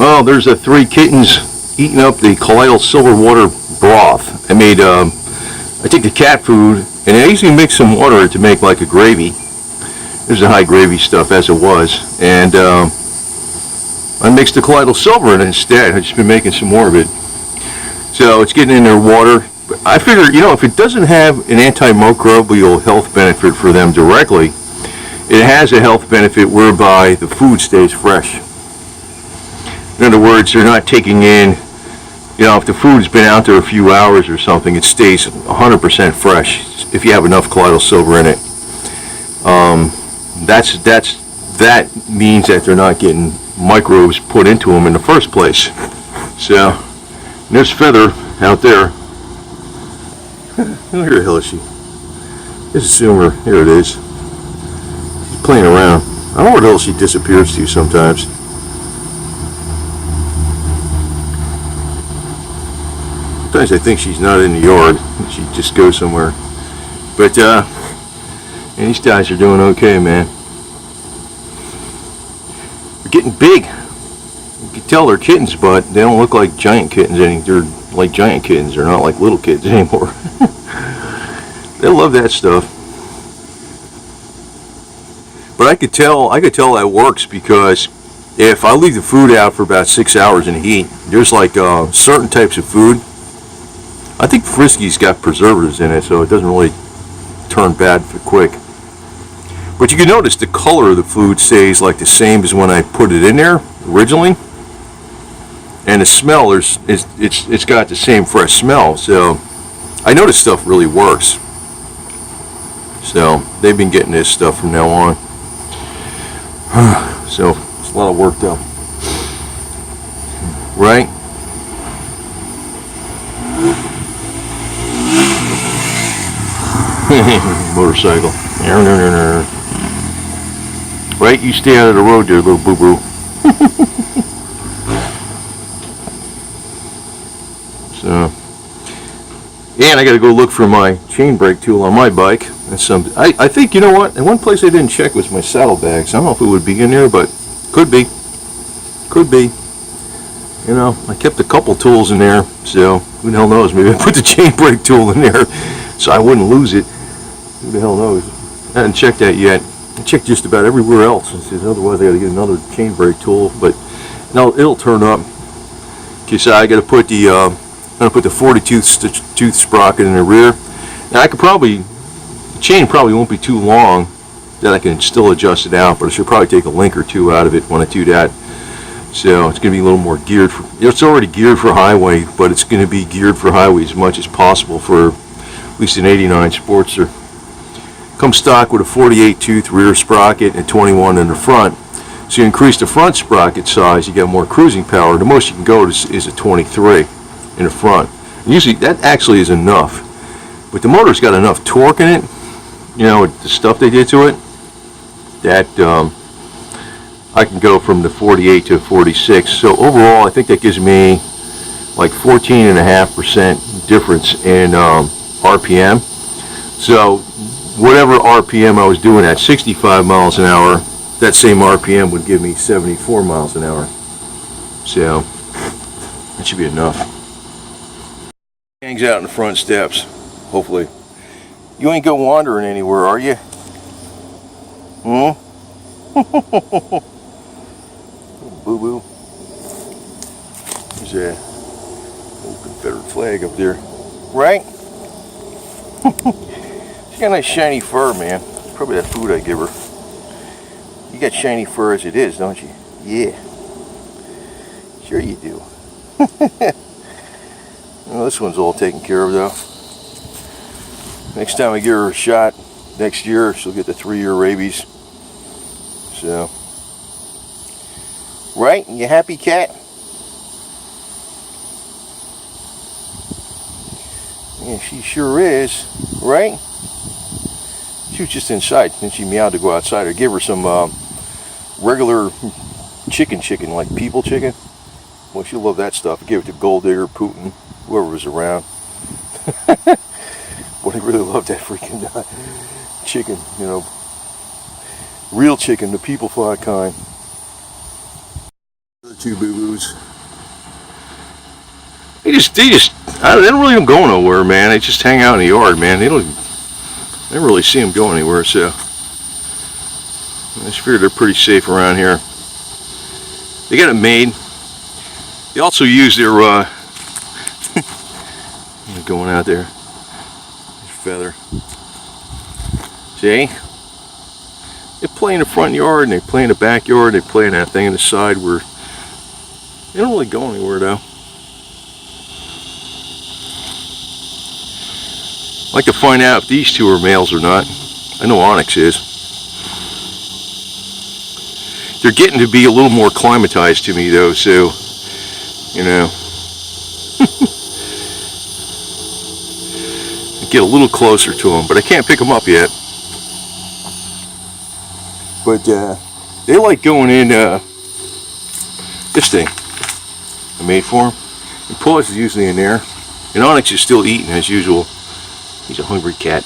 Well, there's the 3 kittens eating up the colloidal silver water broth. I take the cat food, and I usually mix some water to make like a gravy. There's the high gravy stuff as it was, and I mixed the colloidal silver in it instead. I've just been making some more of it. So it's getting in their water. But I figure, if it doesn't have an antimicrobial health benefit for them directly, it has a health benefit whereby the food stays fresh. In other words, they're not taking in, if the food's been out there a few hours or something, it stays 100% fresh if you have enough colloidal silver in it. That means that they're not getting microbes put into them in the first place. So, there's Feather out there. Where the hell is she? Just assume her. Here it is. She's playing around. I don't know where the hell she disappears to sometimes. Sometimes I think she's not in the yard. She just goes somewhere. But, these guys are doing okay, man. They're getting big. You can tell they're kittens, but they don't look like giant kittens anymore. They're like giant kittens. They're not like little kids anymore. They love that stuff. But I could tell that works because if I leave the food out for about 6 hours in the heat, there's like certain types of food. I think Frisky's got preservatives in it, so it doesn't really turn bad quick. But you can notice the color of the food stays like the same as when I put it in there originally. And the smell, it's got the same fresh smell. So I know this stuff really works. So they've been getting this stuff from now on. So it's a lot of work though. Right? Motorcycle. Right? You stay out of the road there, little boo-boo. So, and I got to go look for my chain brake tool on my bike. I think, you know what? And one place I didn't check was my saddlebags. I don't know if it would be in there, but could be. Could be. I kept a couple tools in there, so who the hell knows? Maybe I put the chain brake tool in there so I wouldn't lose it. Who the hell knows? I haven't checked that yet. I checked just about everywhere else. Otherwise, I got to get another chain brake tool. But no, it'll turn up. Because I got to put the 40-tooth sprocket in the rear. Now the chain probably won't be too long that I can still adjust it out. But I should probably take a link or two out of it when I do that. So it's going to be a little more geared for. It's already geared for highway, but it's going to be geared for highway as much as possible for at least an '89 Sportster. Comes stock with a 48-tooth rear sprocket and 21 in the front. So you increase the front sprocket size, you get more cruising power. The most you can go is a 23 in the front. And usually that actually is enough. But the motor's got enough torque in it, with the stuff they did to it, that I can go from the 48 to 46. So overall, I think that gives me like 14.5% difference in RPM. So whatever RPM I was doing at 65 miles an hour, that same RPM would give me 74 miles an hour. So that should be enough. Hangs out in the front steps, hopefully. You ain't go wandering anywhere, are you? Boo-boo. There's a old Confederate flag up there. Right? She's got a nice shiny fur, man. Probably that food I give her. You got shiny fur as it is, don't you? Yeah. Sure you do. Well, this one's all taken care of, though. Next time I give her a shot, next year, she'll get the 3-year rabies. So. Right? You happy, cat? Yeah, she sure is. Right? She was just inside. Then she meowed to go outside. I gave her some regular chicken, like people chicken. Well, she'll love that stuff. I gave it to Gold Digger, Putin, whoever was around. But I really love that freaking chicken, Real chicken, the people fly kind. Two boo-boos. They don't really go nowhere, man. They just hang out in the yard, man. I don't really see them go anywhere, so I just figure they're pretty safe around here. They got it made. They also use their going out there. Feather. See? They play in the front yard and they play in the backyard. They play in that thing in the side where they don't really go anywhere though. I'd like to find out if these two are males or not. I know Onyx is. They're getting to be a little more climatized to me though, so, you know. Get a little closer to them, but I can't pick them up yet. But they like going in this thing I made for them. And Paws is usually in there, and Onyx is still eating as usual. He's a hungry cat.